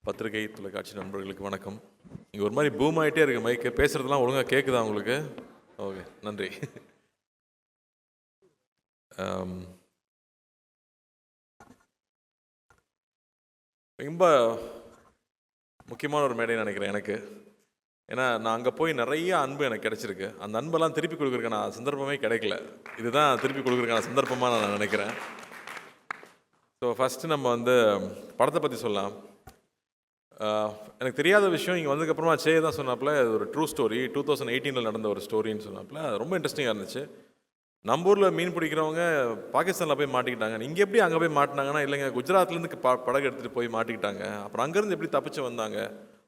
பத்திரிகை தொலைக்காட்சி நண்பர்களுக்கு வணக்கம். இங்கே ஒரு மாதிரி பூம் ஆகிட்டே இருக்கு மைக்கு. பேசுகிறதுலாம் ஒழுங்காக கேட்குதா உங்களுக்கு? ஓகே, நன்றி. ரொம்ப முக்கியமான ஒரு மேடைன்னு நினைக்கிறேன் எனக்கு. ஏன்னா நான் அங்கே போய் நிறைய அன்பு எனக்கு கிடச்சிருக்கு. அந்த அன்பெல்லாம் திருப்பி கொடுக்குறதுக்கான சந்தர்ப்பமே கிடைக்கல. இதுதான் திருப்பி கொடுக்குறதுக்கான சந்தர்ப்பமாக நான் நினைக்கிறேன். ஸோ ஃபஸ்ட்டு நம்ம படத்தை பற்றி சொல்லலாம். எனக்கு தெரியாத விஷயம் இங்கே வந்ததுக்கப்புறமா தான் சொன்னாப்புல இது ஒரு ட்ரூ ஸ்டோரி, 2018 நடந்த ஒரு ஸ்டோரின்னு சொன்னாப்புல. ரொம்ப இன்ட்ரெஸ்டிங்காக இருந்துச்சு. நம்ம ஊரில் மீன் பிடிக்கிறவங்க பாகிஸ்தானில் போய் மாட்டிக்கிட்டாங்க. இங்கே எப்படி அங்கே போய் மாட்டினாங்கன்னா, இல்லைங்க குஜராத்லேருந்து படகு எடுத்துகிட்டு போய் மாட்டிக்கிட்டாங்க, அப்புறம் அங்கேருந்து எப்படி தப்பிச்சு வந்தாங்க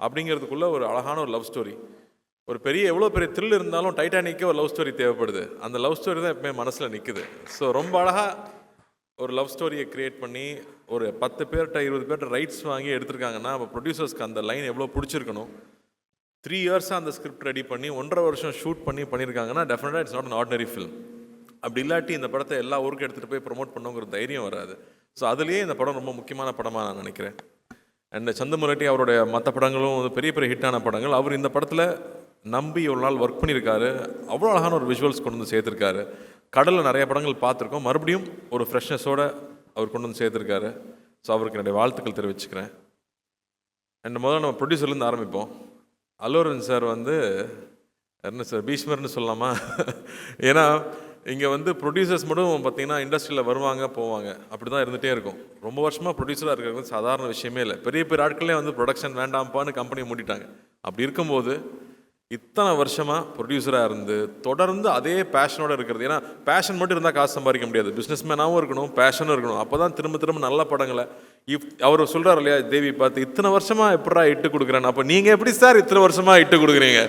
அப்படிங்கிறதுக்குள்ளே ஒரு அழகான ஒரு லவ் ஸ்டோரி. ஒரு எவ்வளோ பெரிய த்ரில் இருந்தாலும் டைட்டானிக்கே ஒரு லவ் ஸ்டோரி தேவைப்படுது. அந்த லவ் ஸ்டோரி தான் எப்பவுமே மனசில் நிற்குது. ஸோ ரொம்ப அழகாக ஒரு லவ் ஸ்டோரியை க்ரியேட் பண்ணி ஒரு 10 பேர்கிட்ட 20 பேர்கிட்ட ரைட்ஸ் வாங்கி எடுத்திருக்காங்கன்னா, அப்போ ப்ரொடியூசர்ஸ்க்கு அந்த லைன் எவ்வளோ பிடிச்சிருக்கணும். 3 இயர்ஸாக அந்த ஸ்கிரிப்ட் ரெடி பண்ணி 1.5 வருஷம் ஷூட் பண்ணியிருக்காங்கன்னா டெஃபினட்டாக it's not an ordinary film. அப்படி இல்லாட்டி இந்த படத்தை எல்லா ஊருக்கும் எடுத்துகிட்டு போய் ப்ரொமோட் பண்ணுங்கிற தைரியம் வராது. ஸோ அதுலேயே இந்த படம் ரொம்ப முக்கியமான படமாக நான் நினைக்கிறேன். அண்ட் சந்தமுரட்டி அவருடைய மற்ற படங்களும் பெரிய பெரிய ஹிட்டான படங்கள். அவர் இந்த படத்தில் நம்பி ஒரு நாள் ஒர்க் பண்ணியிருக்காரு. அவ்வளோ அழகான ஒரு விஷுவல்ஸ் கொண்டு வந்து சேர்த்துருக்காரு. கடலில் நிறைய படங்கள் பார்த்துருக்கோம். மறுபடியும் ஒரு ஃப்ரெஷ்னஸோடு அவர் கொண்டு வந்து சேர்த்துருக்காரு. ஸோ அவருக்கு என்னுடைய வாழ்த்துக்கள் தெரிவிச்சுக்கிறேன். அண்ட் முதல்ல நம்ம ப்ரொடியூசர்லேருந்து ஆரம்பிப்போம். அல்லு அர்ஜுன் சார் என்ன சார் பீஷ்மர்னு சொல்லலாமா? ஏன்னா இங்கே ப்ரொடியூசர்ஸ் மட்டும் பார்த்திங்கன்னா இண்டஸ்ட்ரியில் வருவாங்க போவாங்க, அப்படி தான் இருந்துகிட்டே இருக்கும். ரொம்ப வருஷமாக ப்ரொடியூசராக இருக்கிறது சாதாரண விஷயமே இல்லை. பெரிய பெரிய ஆட்களே ப்ரொடக்ஷன் வேண்டாம்ப்பான்னு கம்பெனியை மூடிட்டாங்க. அப்படி இருக்கும்போது இத்தனை வருஷமாக ப்ரொடியூசராக இருந்து தொடர்ந்து அதே பேஷனோடு இருக்கிறது. ஏன்னா பேஷன் மட்டும் இருந்தால் காசு சம்பாதிக்க முடியாது. பிஸ்னஸ்மேனாகவும் இருக்கணும், பேஷனும் இருக்கணும். அப்போ தான் திரும்ப திரும்ப நல்ல படங்களை அவர் சொல்கிறார் இல்லையா, தேவி பார்த்து இத்தனை வருஷமாக எப்படா இட்டு கொடுக்குறேன்னு. அப்போ நீங்கள் எப்படி சார் இத்தனை வருஷமாக இட்டு கொடுக்குறீங்க?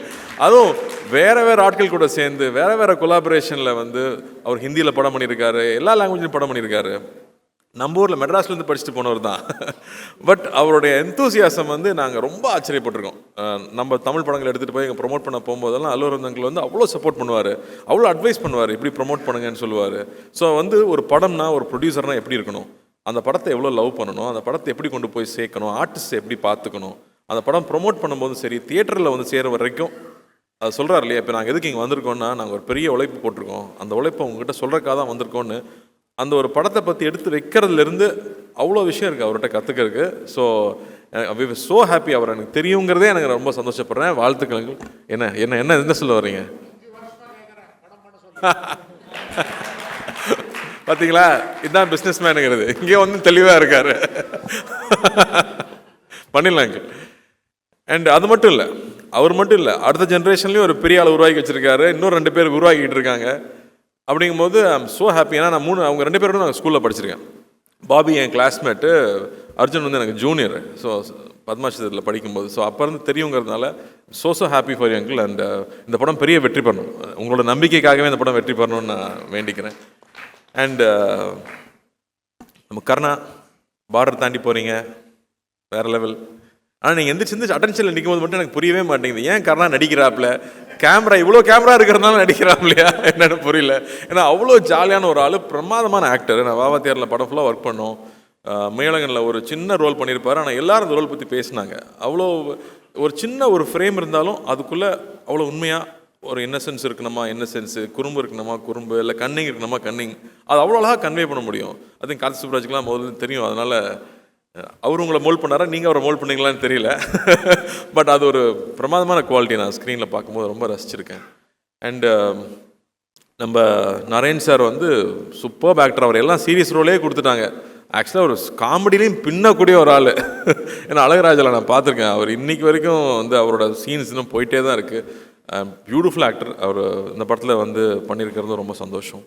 அதுவும் வேறு வேறு ஆட்கள் கூட சேர்ந்து வேறு கொலாபரேஷனில் அவர் ஹிந்தியில் படம் பண்ணியிருக்காரு, எல்லா லாங்குவேஜ்லையும் படம் பண்ணியிருக்காரு. நம்ம ஊரில் மெட்ராஸ்லேருந்து படிச்சுட்டு போனவர் தான். பட் அவருடைய எந்தூசியாசம் நாங்கள் ரொம்ப ஆச்சரியப்பட்டிருக்கோம். நம்ம தமிழ் படங்கள் எடுத்துகிட்டு போய் இங்கே ப்ரொமோட் பண்ண போகும்போதெல்லாம் அல்லு அர்ஜுன் அங்கிள் அவ்வளோ சப்போர்ட் பண்ணுவார், அவ்வளோ அட்வைஸ் பண்ணுவார், இப்படி ப்ரொமோட் பண்ணுங்கன்னு சொல்லுவார். ஸோ ஒரு படம்னா ஒரு ப்ரொடியூசர்னால் எப்படி இருக்கணும், அந்த படத்தை எவ்வளோ லவ் பண்ணணும், அந்த படத்தை எப்படி கொண்டு போய் சேர்க்கணும், ஆர்டிஸ்ட் எப்படி பார்த்துக்கணும், அந்த படம் ப்ரொமோட் பண்ணும்போதும் சரி, தியேட்டரில் சேர வரைக்கும் அது சொல்கிறார் இல்லையா. இப்போ நாங்கள் எதுக்கு இங்கே வந்திருக்கோன்னா, நாங்கள் ஒரு பெரிய உழைப்பு போட்டிருக்கோம், அந்த உழைப்பை உங்ககிட்ட சொல்கிறக்காக தான் வந்திருக்கோன்னு அந்த ஒரு படத்தை பற்றி எடுத்து வைக்கிறதுலேருந்து அவ்வளோ விஷயம் இருக்குது அவர்கிட்ட கற்றுக்கிறதுக்கு. So we were so happy. அவர் எனக்கு தெரியுங்கிறதே எனக்கு ரொம்ப சந்தோஷப்படுறேன். வாழ்த்துக்கள். என்ன என்ன என்ன என்ன சொல்ல வர்றீங்க? பார்த்தீங்களா, இதுதான் பிஸ்னஸ் மேனுங்கிறது. இங்கே தெளிவாக இருக்கார். பண்ணிடலாங்க. அண்ட் அது மட்டும் இல்லை, அவர் மட்டும் இல்லை, அடுத்த ஜென்ரேஷன்லேயும் ஒரு பெரிய ஆள் உருவாக்கி வச்சுருக்காரு. இன்னும் 2 பேர் உருவாக்கிட்டு இருக்காங்க. அப்படிங்கும்போது ஐ எம் ஸோ ஹாப்பி. ஏன்னா நான் அவங்க 2 பேரோட நாங்கள் ஸ்கூலில் படிச்சிருக்கேன். பாபி என் கிளாஸ்மேட்டு, அர்ஜுன் எனக்கு ஜூனியர். ஸோ பத்மாஷத்தில் படிக்கும்போது ஸோ அப்போ தெரியுங்கிறதுனால so happy for you uncle. And இந்த படம் பெரிய வெற்றி பண்ணணும். உங்களோட நம்பிக்கைக்காகவே இந்த படம் வெற்றி பண்ணணும்னு நான் வேண்டிக்கிறேன். அண்டு நம்ம கர்ணா பார்டர் தாண்டி போகிறீங்க, வேறு லெவல். ஆனால் நீங்கள் எந்திரிச்சு அட்டென்ஷனில் நிற்கும்போது மட்டும் எனக்கு புரியவே மாட்டேங்குது. ஏன் கர்ணா நடிக்கிறாப்புல? இவ்வளோ கேமரா இருக்கிறதுனால நடிக்கிறாப்லையா என்னென்னு புரியல. ஏன்னா அவ்வளோ ஜாலியான ஒரு ஆள், பிரமாதமான ஆக்டர். நான் வாவாத்தியாரில் படம் ஃபுல்லாக ஒர்க் பண்ணோம். மேலகனில் ஒரு சின்ன ரோல் பண்ணியிருப்பார். ஆனால் எல்லாரும் அந்த ரோல் பற்றி பேசினாங்க. அவ்வளோ ஒரு சின்ன ஒரு ஃப்ரேம் இருந்தாலும் அதுக்குள்ளே அவ்வளோ உண்மையாக ஒரு இன்னசென்ஸ் இருக்கணுமா இன்னசென்ஸு, குறும்பு இருக்கணுமா குறும்பு, இல்லை கன்னிங் இருக்கணுமா கன்னிங், அது அவ்வளோ அழகாக கன்வே பண்ண முடியும். அது கார்த்திக் சுப்ராஜுக்கெலாம் முதல்ல தெரியும். அதனால் அவர் உங்களை மோல்ட் பண்ணாரா, நீங்கள் அவரை மோல்ட் பண்ணீங்களான்னு தெரியல. பட் அது ஒரு பிரமாதமான குவாலிட்டி. நான் ஸ்க்ரீனில் பார்க்கும்போது ரொம்ப ரசிச்சிருக்கேன். அண்டு நம்ம நரேன் சார் சூப்பர் ஆக்டர். அவர் எல்லாம் சீரியஸ் ரோலே கொடுத்துட்டாங்க. ஆக்சுவலாக ஒரு காமெடிலையும் பின்னக்கூடிய ஒரு ஆள். ஏன்னா அழகராஜில் நான் பார்த்துருக்கேன். அவர் இன்றைக்கி வரைக்கும் அவரோட சீன்ஸ் இன்னும் போயிட்டே தான் இருக்குது. Beautiful actor. அவர் இந்த படத்தில் பண்ணியிருக்கிறது ரொம்ப சந்தோஷம்.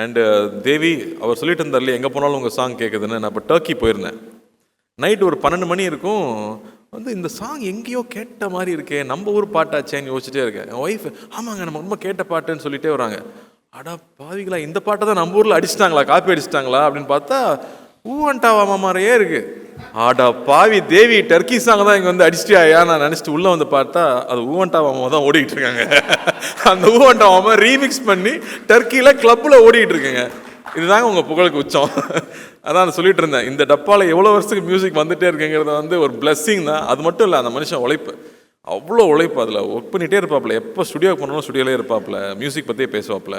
அண்டு தேவி அவர் சொல்லிட்டு இருந்தார் இல்லையா, எங்கே போனாலும் உங்கள் சாங் கேட்குதுன்னு. நான் இப்போ டர்க்கி போயிருந்தேன். நைட்டு ஒரு 12 மணி இருக்கும். இந்த சாங் எங்கேயோ கேட்ட மாதிரி இருக்கே, நம்ம ஊர் பாட்டாச்சேன்னு யோசிச்சுட்டே இருக்கேன். என் ஒய்ஃப் ஆமாங்க நம்ம ரொம்ப கேட்ட பாட்டுன்னு சொல்லிட்டே வராங்க. அடா பாவிங்களா, இந்த பாட்டை தான் நம்ம ஊரில் அடிச்சிட்டாங்களா, காப்பி அடிச்சிட்டாங்களா அப்படின்னு பார்த்தா ஊவன்டாவா மாதிரியே இருக்குது. ஆடா பாவி தேவி, டர்க்கி சாங் தான் இங்கே அடிச்சிட்டியா நான் நினச்சிட்டு உள்ளே பார்த்தா அது ஊவன்டாவாமா தான் ஓடிக்கிட்டு இருக்காங்க. அந்த ஊவன்டாவாமா ரீமிக்ஸ் பண்ணி டர்க்கியில் கிளப்பில் ஓடிக்கிட்டு இருக்குங்க. இதுதாங்க உங்கள் புகழுக்கு உச்சம். அதான் சொல்லிட்டு இருந்தேன், இந்த டப்பாவில் எவ்வளோ வருஷத்துக்கு மியூசிக் வந்துட்டே இருக்குங்கிறது வந்து ஒரு பிளெஸ்ஸிங் தான். அது மட்டும் இல்லை, அந்த மனுஷன் உழைப்பு, அவ்வளோ உழைப்பு, அதில் ஒர்க் பண்ணிகிட்டே இருப்பாப்புல. எப்போ ஸ்டுடியோக்கு போனாலும் ஸ்டுடியோலே இருப்பாப்புல, மியூசிக் பற்றியே பேசுவாப்புல.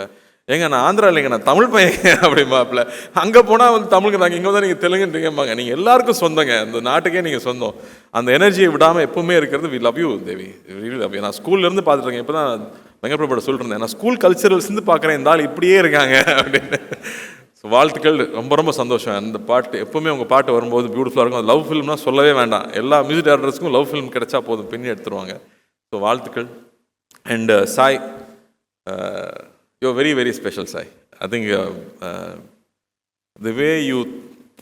ஏங்க நான் ஆந்திரா இல்லைங்க, நான் தமிழ் பையன் அப்படிம்பாப்புல. அங்கே போனால் வந்து தமிழுக்கு நாங்கள் இங்கே வந்து நீங்கள் தெலுங்குன்றீங்கம்பாங்க. நீங்கள் எல்லாருக்கும் சொந்தங்க, இந்த நாட்டுக்கே நீங்கள் சொந்தம். அந்த எனர்ஜியை விடாமல் எப்பவுமே இருக்கிறது. We love you Devi, we love you. நான் ஸ்கூல்லேருந்து பார்த்துருக்கேன். இப்போ தான் வெங்கட்பிரபுட சொல்லிட்டு இருந்தேன், நான் ஸ்கூல் கல்ச்சரல்ஸ்லேருந்து பார்க்குறேன் இந்த ஆள் இப்படியே இருக்காங்க அப்படின்னு. ஸோ வாழ்த்துக்கள், ரொம்ப ரொம்ப சந்தோஷம். அந்த பாட்டு எப்போவுமே உங்கள் பாட்டு வரும்போது பியூட்டிஃபுல்லாக இருக்கும். அது லவ் ஃபில்ம்னா சொல்லவே வேண்டாம், எல்லா மியூசிக் டேரக்டர்ஸ்க்கும் லவ் ஃபில்ம் கிடைச்சா போதும், பின்னி எடுத்துருவாங்க. ஸோ வாழ்த்துக்கள். And Sai, you very very special Sai. I think the way you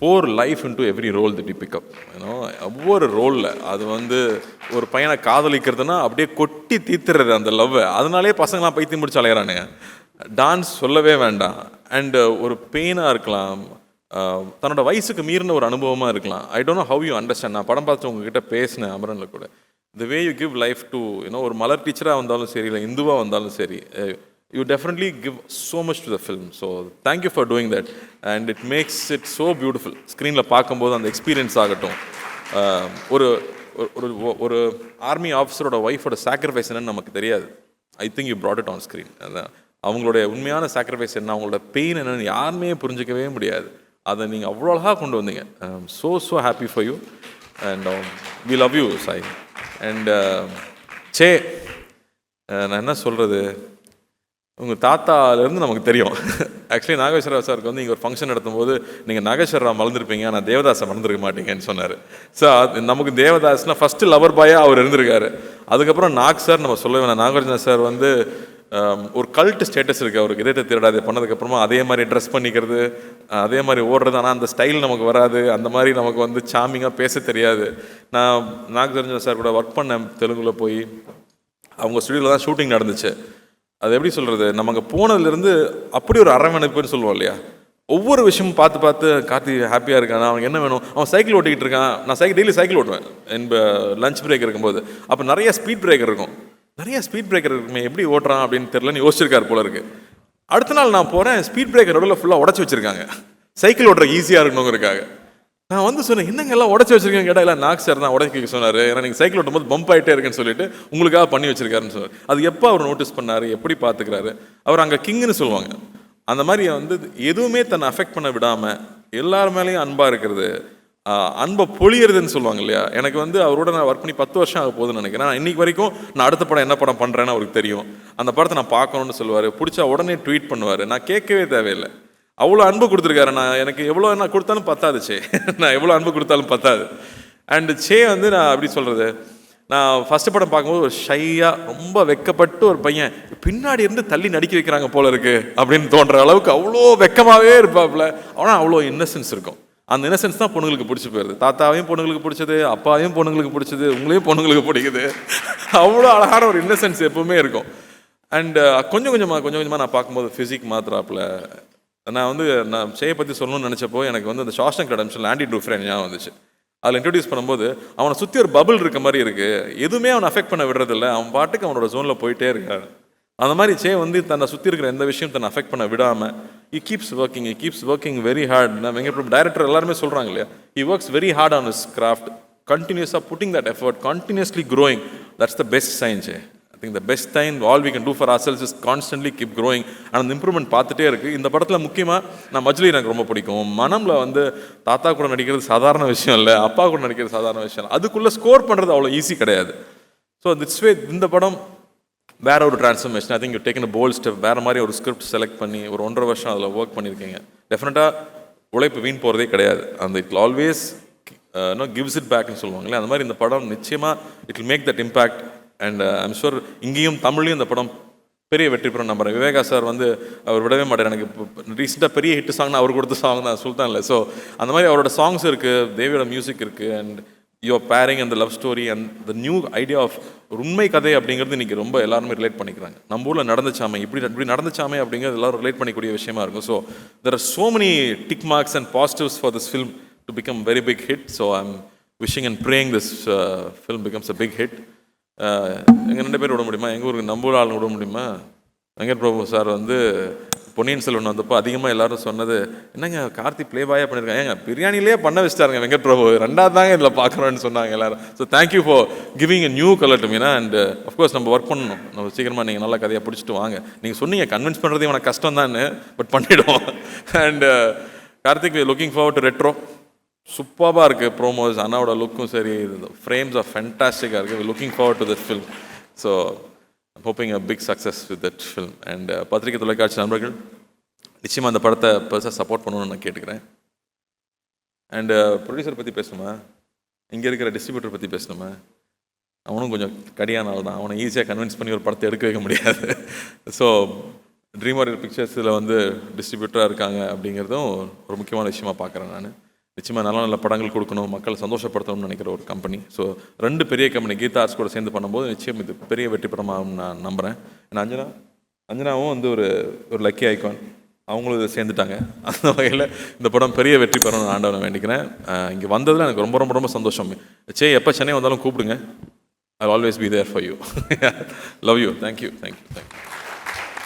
pour life into every role that you pick up, ஒவ்வொரு ரோலில் அது வந்து ஒரு பையனை காதலிக்கிறதுனா அப்படியே கொட்டி தீத்துறது அந்த லவ்வை. அதனாலே பசங்களாம் பைத்தியம் முடிச்சு அலையிறானுங்க. டான்ஸ் சொல்லவே வேண்டாம். அண்டு ஒரு பெயினாக இருக்கலாம், தன்னோட வயசுக்கு மீறின ஒரு அனுபவமாக இருக்கலாம். I don't know how you understand. நான் படம் பார்த்து உங்ககிட்ட பேசினேன் அமரனில் கூட. The way you give life to ஒரு மலர் டீச்சராக வந்தாலும் சரி, இல்லை இந்துவாக வந்தாலும் சரி, you definitely give so much to the film. So thank you for doing that, and it makes it so beautiful. ஸ்க்ரீனில் பார்க்கும்போது அந்த எக்ஸ்பீரியன்ஸ் ஆகட்டும், ஒரு ஒரு ஆர்மி ஆஃபீஸரோட ஒய்ஃபோட சாக்ரிஃபைஸ் என்னன்னு நமக்கு தெரியாது. I think you brought it on screen. அதான் அவங்களுடைய உண்மையான சாக்ரிஃபைஸ் என்ன, அவங்களோட பெயின் என்னன்னு யாருமே புரிஞ்சிக்கவே முடியாது. அதை நீங்கள் அவ்வளோ அழகாக கொண்டு வந்தீங்க. So happy for you, and we love you Sai. And say, நான் என்ன சொல்கிறது, உங்கள் தாத்தாலேருந்து நமக்கு தெரியும். ஆக்சுவலி நாகேஸ்வரராவ் சாருக்கு வந்து இங்கே ஒரு ஃபங்க்ஷன் நடத்தும்போது நீங்கள் நாகேஸ்வரராவ் மறந்துருப்பீங்க, ஆனால் தேவதாஸை மறந்துருக்க மாட்டீங்கன்னு சொன்னார். ஸோ நமக்கு தேவதாஸ்னால் ஃபஸ்ட்டு லவர் பாயாக அவர் இருந்திருக்காரு. அதுக்கப்புறம் நாக் சார் நம்ம சொல்ல வேணாம். நாகார்ஜுனா சார் வந்து ஒரு கல்ட் ஸ்டேட்டஸ் இருக்குது அவருக்கு. இதயத்தை திருடாதே பண்ணதுக்கப்புறமா அதே மாதிரி ட்ரெஸ் பண்ணிக்கிறது, அதே மாதிரி ஓடுறது. ஆனால் அந்த ஸ்டைல் நமக்கு வராது, அந்த மாதிரி நமக்கு வந்து சாமிங்காக பேச தெரியாது. நான் நாகார்ஜுனா சார் கூட ஒர்க் பண்ணேன் தெலுங்கில் போய். அவங்க ஸ்டுடியோவில் தான் ஷூட்டிங் நடந்துச்சு. அது எப்படி சொல்கிறது, நம்ம அங்கே போனதுலேருந்து அப்படி ஒரு அரவணைப்புன்னு சொல்லுவோம் இல்லையா. ஒவ்வொரு விஷயமும் பார்த்து பார்த்து கார்த்தி ஹாப்பியாக இருக்கான், அவனுக்கு என்ன வேணும், அவன் சைக்கிள் ஓட்டிக்கிட்டு இருக்கான். நான் டெய்லி சைக்கிள் ஓட்டுவேன் என் லஞ்ச் பிரேக் இருக்கும்போது. அப்போ நிறைய ஸ்பீட் பிரேக்கர் இருக்கும், நிறைய ஸ்பீட் பிரேக்கர் இருக்குமே, எப்படி ஓட்டுறான் அப்படின்னு தெரிலன்னு யோசிச்சிருக்காரு போல இருக்கு. அடுத்த நாள் நான் போகிறேன், ஸ்பீட் பிரேக்கர் நடுவில் ஃபுல்லாக உடச்சி வச்சுருக்காங்க, சைக்கிள் ஓட்டுற ஈஸியாக இருக்கணுங்கிறக்காக. நான் வந்து சொன்னேன், என்னங்க எல்லாம் உடச்சி வச்சிருக்கேன் கேட்டால், இல்லை நாக் சார் தான் உடச்சி சொன்னார், ஏன்னா நீங்கள் சைக்கிள் ஓட்டும் போது பம்ப் ஆகிட்டே இருக்குன்னு சொல்லிட்டு உங்களுக்காக பண்ணி வச்சிருக்காருன்னு சொன்னார். அது எப்போ அவர் நோட்டீஸ் பண்ணார், எப்படி பார்த்துக்கிறாரு அவர். அங்கே கிங்குன்னு சொல்லுவாங்க. அந்த மாதிரி வந்து எதுவுமே தன்னை அஃபெக்ட் பண்ண விடாமல் எல்லார் மேலேயும் அன்பாக இருக்கிறது, அன்பை பொழியறதுன்னு சொல்லுவாங்க இல்லையா. எனக்கு வந்து அவரோட நான் ஒர்க் பண்ணி 10 வருஷம் ஆக போகுதுன்னு நினைக்கிறேன். நான் இன்னைக்கு வரைக்கும் நான் அடுத்த படம் என்ன படம் பண்ணுறேன்னு அவருக்கு தெரியும். அந்த படத்தை நான் பார்க்கணுன்னு சொல்லுவார், பிடிச்சா உடனே ட்வீட் பண்ணுவார். நான் கேட்கவே தேவையில்லை, அவ்வளோ அன்பு கொடுத்துருக்காரு. நான் எனக்கு எவ்வளோ என்ன கொடுத்தாலும் பத்தாது சே, நான் எவ்வளோ அன்பு கொடுத்தாலும் பத்தாது. அண்டு சே வந்து நான் அப்படி சொல்கிறது, நான் ஃபஸ்ட்டு படம் பார்க்கும்போது ஒரு ஷையாக ரொம்ப வெக்கப்பட்டு ஒரு பையன் பின்னாடி இருந்து தள்ளி நடிக்க வைக்கிறாங்க போல இருக்கு அப்படின்னு தோன்ற அளவுக்கு அவ்வளோ வெக்கமாகவே இருப்பாப்புல. ஆனால் அவ்வளோ இன்னசென்ஸ் இருக்கும். அந்த இன்னசென்ஸ் தான் பொண்ணுங்களுக்கு பிடிச்சி போயிருது. தாத்தாவையும் பொண்ணுங்களுக்கு பிடிச்சது, அப்பாவையும் பொண்ணுங்களுக்கு பிடிச்சது, உங்களையும் பொண்ணுங்களுக்கு பிடிக்குது. அவ்வளோ அழகான ஒரு இன்னசென்ஸ் எப்பவுமே இருக்கும். அண்டு கொஞ்சம் கொஞ்சமாக நான் பார்க்கும்போது ஃபிசிக் மாத்திராப்பில். நான் வந்து நான் சேயை பற்றி சொல்லணும்னு நினச்சப்போ எனக்கு வந்து அந்த ஷாஸ்டங்க் ரெடெம்ப்ஷன் ஆண்டி ட்ரூஃப்ரன் ஞாபகம் வந்துச்சு. அதில் இன்ட்ரடியூஸ் பண்ணும்போது அவனை சுற்றி ஒரு பபிள் இருக்க மாதிரி இருக்குது, எதுவுமே அவனை அஃபெக்ட் பண்ண விடுறதில்ல, அவன் பாட்டுக்கு அவனோட ஜோனில் போயிட்டே இருக்கான். அந்த மாதிரி சே வந்து தன்னை சுற்றி இருக்கிற எந்த விஷயம் தன்னை அஃபெக்ட் பண்ண விடாமல் he keeps working very hard. நான் வெங்கட்பிரபு டைரக்டர் எல்லாருமே சொல்கிறாங்க இல்லையா, he works very hard on his craft, continuously putting that effort, continuously growing. That's the best sign, Jay. I think the best thing all we can do for ourselves is constantly keep growing. and அந்த improvement பார்த்துட்டே இருக்குது. இந்த படத்தில் முக்கியமாக நான் மஜ்லி எனக்கு ரொம்ப பிடிக்கும். மனம்ல வந்து தாத்தா கூட நடிக்கிறது சாதாரண விஷயம் இல்லை, அப்பா கூட நடிக்கிறது சாதாரண விஷயம் இல்லை, அதுக்குள்ளே ஸ்கோர் பண்ணுறது அவ்வளோ ஈஸி கிடையாது. ஸோ திட்ஸ் வே இந்த படம் வேற ஒரு transformation. I think you taken a bolt step. வேறு மாதிரி ஒரு ஸ்கிரிப்ட் செலக்ட் பண்ணி ஒரு 1.5 வருஷம் அதில் ஒர்க் பண்ணியிருக்கீங்க. டெஃபினட்டாக உழைப்பு வீண் போகிறதே கிடையாது. அந்த இட் ஆல்வேஸ் கிவ்ஸ் இட் பேக்னு சொல்லுவாங்களே, அந்த மாதிரி இந்த படம் நிச்சயமாக it will make that impact. And I'm sure இங்கேயும் தமிழ்லையும் இந்த படம் பெரிய வெற்றி பெறும் நம்புறேன். விவேகா சார் வந்து அவர் விடவே மாட்டார். எனக்கு ரீசெண்டாக பெரிய ஹிட் சாங்னா அவர் கொடுத்த சாங் தான் சுல்தான் இல்லை. ஸோ அந்த மாதிரி அவரோட சாங்ஸ் இருக்குது, தேவியோட மியூசிக் இருக்குது, அண்ட் யுவர் பேரிங் அந்த love story and the new idea of உண்மை கதை அப்படிங்கிறது இன்றைக்கி ரொம்ப எல்லாருமே ரிலேட் பண்ணிக்கிறாங்க. நம்ம ஊரில் நடந்துச்சாமே, இப்படி நடந்துச்சாமே அப்படிங்கிறது எல்லாரும் ரிலேட் பண்ணிக்கூடிய விஷயமா இருக்கும். So there are so many tick marks and positives for this film to become very big hit. So I am wishing and praying this film becomes a big hit. எங்கள் 2 பேர் விட முடியுமா, எங்கள் ஊருக்கு நம்ம ஊர் ஆளுங்க விட முடியுமா? வெங்கட் பிரபு சார் வந்து பொன்னியின் செல்வன் வந்தப்போ அதிகமாக எல்லாரும் சொன்னது, என்னங்க கார்த்தி ப்ளே பாயாக பண்ணியிருக்காங்க, ஏங்க பிரியாணிலே பண்ண வச்சுட்டாருங்க வெங்கட் பிரபு, ரெண்டாவது தாங்க இதில் பார்க்குறோன்னு சொன்னாங்க எல்லாரும். So thank you for giving a new colour to Meena. And of course நம்ம ஒர்க் பண்ணணும், நம்ம சீக்கிரமாக நீங்கள் நல்ல கதையாக பிடிச்சிட்டு வாங்க. நீங்கள் சொன்னீங்க கன்வின்ஸ் பண்ணுறது இவனை கஷ்டம் தான், பட் பண்ணிவிடுவோம். And Karthik looking forward to retro. சூப்பராக இருக்குது ப்ரோமோஸ், அண்ணாவோட லுக்கும் சரி, ஃப்ரேம்ஸ் ஆஃப் ஃபென்டாஸ்டிக்காக இருக்குது. Looking forward to that film. So hoping a big success with that film. And பத்திரிகை தொலைக்காட்சி நண்பர்கள் நிச்சயமாக அந்த படத்தை பெருசாக சப்போர்ட் பண்ணணும்னு நான் கேட்டுக்கிறேன். அண்டு ப்ரொடியூசர் பற்றி பேசணுமா, இங்கே இருக்கிற டிஸ்ட்ரிபியூட்டர் பற்றி பேசணுமா, அவனும் கொஞ்சம் கடியான ஆள் தான், அவனை ஈஸியாக கன்வின்ஸ் பண்ணி ஒரு படத்தை எடுக்க வைக்க முடியாது. ஸோ ட்ரீம் வாரியர் பிக்சர்ஸில் வந்து டிஸ்ட்ரிபியூட்டராக இருக்காங்க அப்படிங்கிறதும் ஒரு முக்கியமான விஷயமாக பார்க்குறேன் நான். நிச்சயமாக நல்ல நல்ல படங்கள் கொடுக்கணும், மக்களை சந்தோஷப்படுத்தணும்னு நினைக்கிற ஒரு கம்பெனி. ஸோ 2 பெரிய கம்பெனி கீதா ஆர்ட்ஸ் கூட சேர்ந்து பண்ணும்போது நிச்சயம் இது பெரிய வெற்றி படமாகும் நான் நம்புகிறேன். ஏன்னா அஞ்சனாவும் வந்து ஒரு லக்கி ஐகான், அவங்களும் இதை சேர்ந்துட்டாங்க. அந்த வகையில் இந்த படம் பெரிய வெற்றி பெறணும்னு ஆண்டவனை வேண்டிக்கிறேன். இங்கே வந்ததில் எனக்கு ரொம்ப ரொம்ப ரொம்ப சந்தோஷம். எப்போ சென்னை வந்தாலும் கூப்பிடுங்க. I always be there for you. Love you. Thank you.